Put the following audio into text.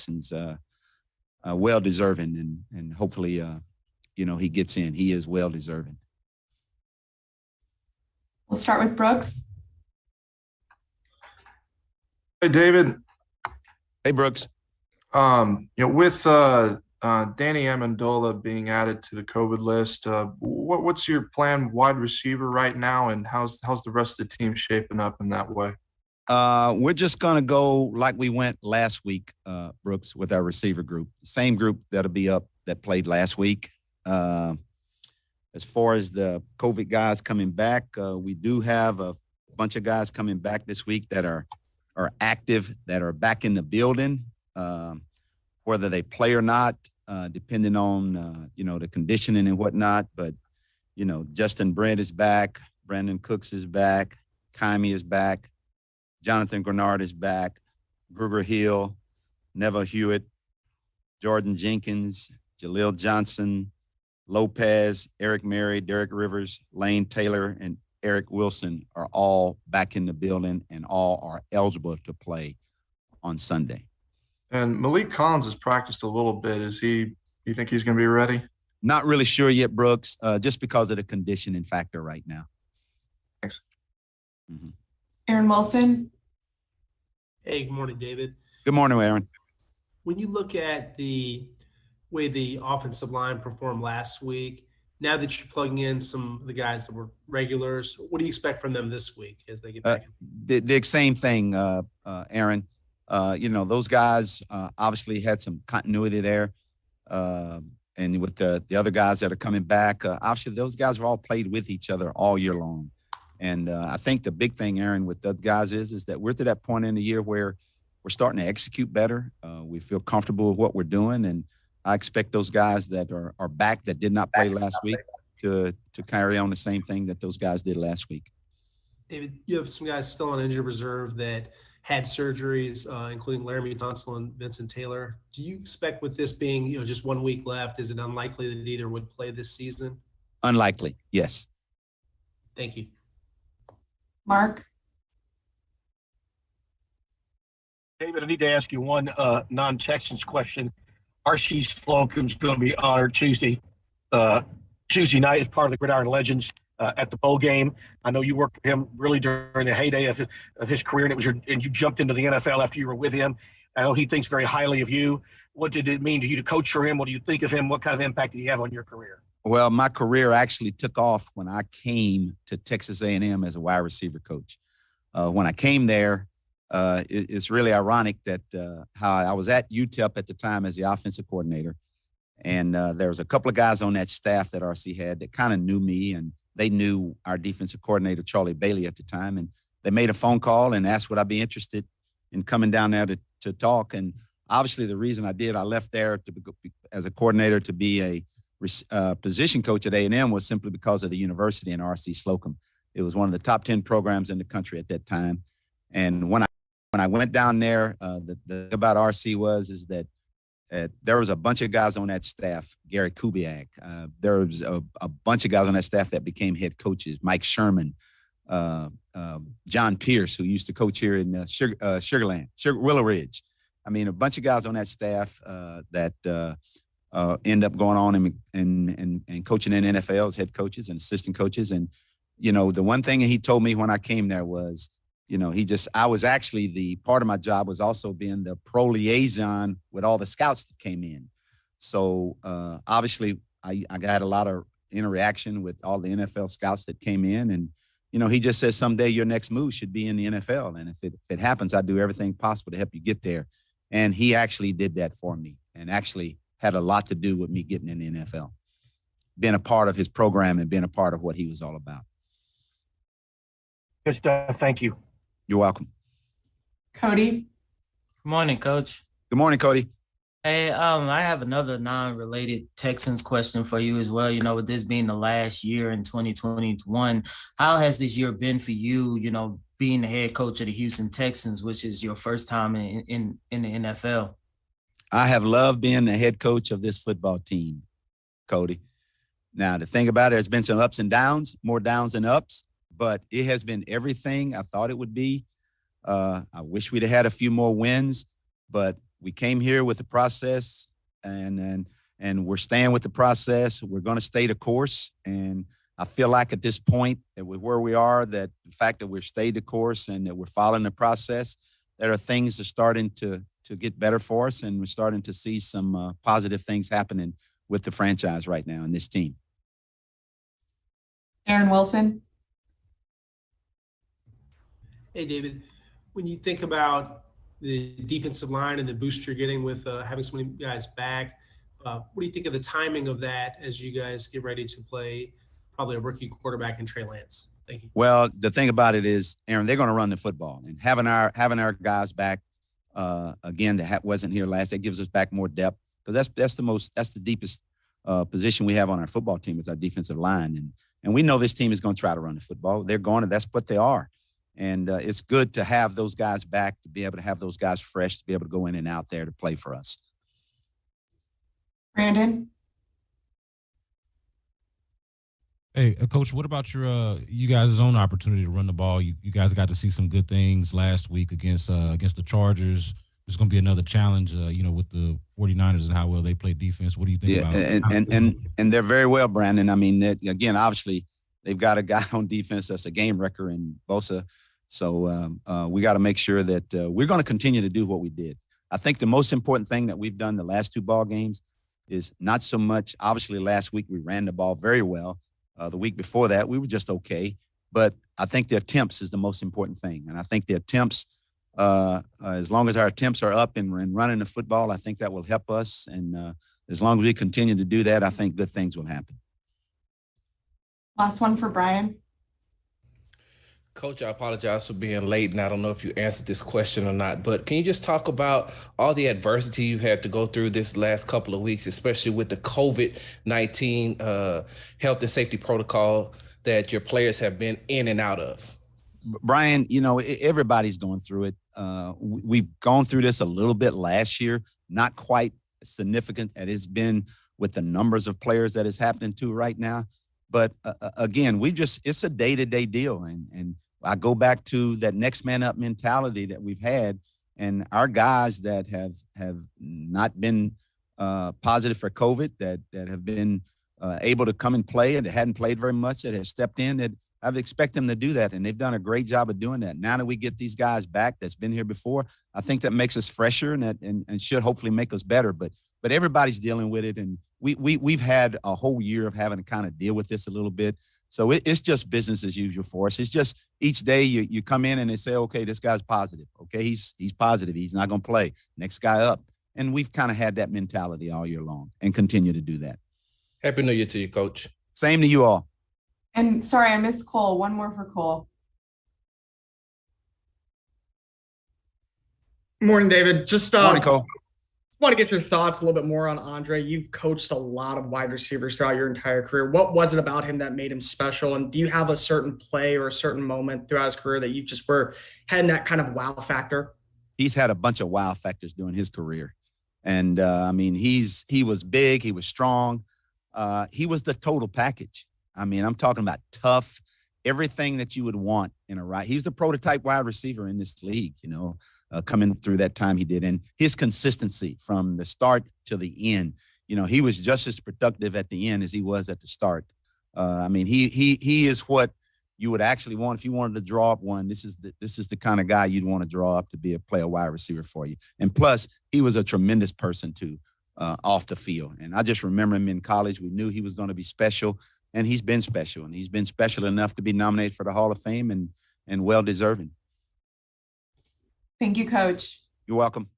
Texans, well deserving, and hopefully, he gets in. He is well deserving. We'll start with Brooks. Hey, David. Hey, Brooks. With Danny Amendola being added to the COVID list, what's your plan wide receiver right now, and how's the rest of the team shaping up in that way? We're just going to go like we went last week, Brooks, with our receiver group. The same group that'll be up that played last week. As far as the COVID guys coming back, we do have a bunch of guys coming back this week that are active, that are back in the building, whether they play or not, depending on, the conditioning and whatnot. But, Justin Brent is back. Brandon Cooks is back. Kymie is back. Jonathan Grenard is back. Gruger Hill, Neville Hewitt, Jordan Jenkins, Jaleel Johnson, Lopez, Eric Mary, Derek Rivers, Lane Taylor, and Eric Wilson are all back in the building and all are eligible to play on Sunday. And Malik Collins has practiced a little bit. You think he's going to be ready? Not really sure yet, Brooks, just because of the conditioning factor right now. Thanks. Mm-hmm. Aaron Wilson. Hey, good morning, David. Good morning, Aaron. When you look at the way the offensive line performed last week, now that you're plugging in some of the guys that were regulars, what do you expect from them this week as they get back? The same thing, Aaron. Those guys obviously had some continuity there. And with the other guys that are coming back, obviously those guys have all played with each other all year long. And I think the big thing, Aaron, with the guys is that we're to that point in the year where we're starting to execute better. We feel comfortable with what we're doing. And I expect those guys that are back that did not play last week to carry on the same thing that those guys did last week. David, you have some guys still on injured reserve that had surgeries, including Laramie Tunsil and Vincent Taylor. Do you expect with this being, just 1 week left, is it unlikely that either would play this season? Unlikely, yes. Thank you. Mark. David, I need to ask you one non-Texans question. R.C. Slocum's going to be honored Tuesday night as part of the Gridiron Legends at the bowl game. I know you worked with him really during the heyday of his career, and you jumped into the NFL after you were with him. I know he thinks very highly of you. What did it mean to you to coach for him? What do you think of him? What kind of impact did he have on your career? Well, my career actually took off when I came to Texas A&M as a wide receiver coach. When I came there, it's really ironic that how I was at UTEP at the time as the offensive coordinator. And there was a couple of guys on that staff that RC had that kind of knew me, and they knew our defensive coordinator, Charlie Bailey, at the time. And they made a phone call and asked would I be interested in coming down there to talk. And obviously the reason I did, I left there as a coordinator to be a position coach at A&M was simply because of the university and R.C. Slocum. It was one of the top 10 programs in the country at that time. And when I went down there, the thing about R.C. is that there was a bunch of guys on that staff, Gary Kubiak. There was a bunch of guys on that staff that became head coaches, Mike Sherman, John Pierce, who used to coach here in Willow Ridge. I mean, a bunch of guys on that staff that end up going on and coaching in NFL as head coaches and assistant coaches. And, the one thing he told me when I came there was, I was actually the part of my job was also being the pro liaison with all the scouts that came in. So obviously I got a lot of interaction with all the NFL scouts that came in, and, he just says someday your next move should be in the NFL. And if it happens, I do everything possible to help you get there. And he actually did that for me and actually had a lot to do with me getting in the NFL, being a part of his program and being a part of what he was all about. Good stuff. Thank you. You're welcome. Cody. Good morning, Coach. Good morning, Cody. Hey, I have another non-related Texans question for you as well. With this being the last year in 2021, how has this year been for you, being the head coach of the Houston Texans, which is your first time in the NFL? I have loved being the head coach of this football team, Cody. Now, the thing about it, there's been some ups and downs, more downs than ups, but it has been everything I thought it would be. I wish we'd have had a few more wins, but we came here with the process, and we're staying with the process. We're going to stay the course, and I feel like at this point that with where we are, that the fact that we've stayed the course and that we're following the process, there are things that are starting to get better for us, and we're starting to see some positive things happening with the franchise right now and this team. Aaron Wilson. Hey, David, when you think about the defensive line and the boost you're getting with having so many guys back, what do you think of the timing of that as you guys get ready to play probably a rookie quarterback in Trey Lance? Thank you. Well, the thing about it is, Aaron, they're going to run the football, and having our guys back again that wasn't here last, that gives us back more depth, because that's the deepest position we have on our football team is our defensive line, and we know this team is going to try to run the football. They're going to. That's what they are. And it's good to have those guys back, to be able to have those guys fresh, to be able to go in and out there to play for us. Brandon. Hey, Coach, what about you guys' own opportunity to run the ball? You guys got to see some good things last week against the Chargers. There's going to be another challenge, with the 49ers and how well they play defense. What do you think about it? And they're very well, Brandon. I mean, again, obviously, they've got a guy on defense that's a game wrecker in Bosa. So we got to make sure that we're going to continue to do what we did. I think the most important thing that we've done the last two ball games is not so much, obviously last week we ran the ball very well. The week before that, we were just okay. But I think the attempts is the most important thing. And I think the attempts, as long as our attempts are up and running the football, I think that will help us. And as long as we continue to do that, I think good things will happen. Last one for Brian. Coach, I apologize for being late, and I don't know if you answered this question or not, but can you just talk about all the adversity you've had to go through this last couple of weeks, especially with the COVID-19 health and safety protocol that your players have been in and out of? Brian, everybody's going through it. We've gone through this a little bit last year, not quite significant as it's been with the numbers of players that is happening to right now. But again, it's a day-to-day deal. And I go back to that next man up mentality that we've had, and our guys that have not been positive for COVID, that have been able to come and play and that hadn't played very much, that have stepped in, that I've expected them to do that. And they've done a great job of doing that. Now that we get these guys back that's been here before, I think that makes us fresher and should hopefully make us better. But everybody's dealing with it. And we've had a whole year of having to kind of deal with this a little bit. So it's just business as usual for us. It's just each day you come in and they say, okay, this guy's positive. Okay, he's positive. He's not going to play. Next guy up. And we've kind of had that mentality all year long and continue to do that. Happy New Year to you, Coach. Same to you all. And sorry, I missed Cole. One more for Cole. Morning, David. Just Morning, Cole. want to get your thoughts a little bit more on Andre. You've coached a lot of wide receivers throughout your entire career. What was it about him that made him special? And do you have a certain play or a certain moment throughout his career that you just were had that kind of wow factor? He's had a bunch of wow factors during his career. And I mean, he was big, he was strong. He was the total package. I mean, I'm talking about tough, everything that you would want in a right. He's the prototype wide receiver in this league, coming through that time he did. And his consistency from the start to the end, he was just as productive at the end as he was at the start. I mean, he is what you would actually want if you wanted to draw up one. This is the kind of guy you'd want to draw up to be a wide receiver for you. And plus, he was a tremendous person too, off the field. And I just remember him in college. We knew he was going to be special, and he's been special. And he's been special enough to be nominated for the Hall of Fame and well deserving. Thank you, Coach. You're welcome.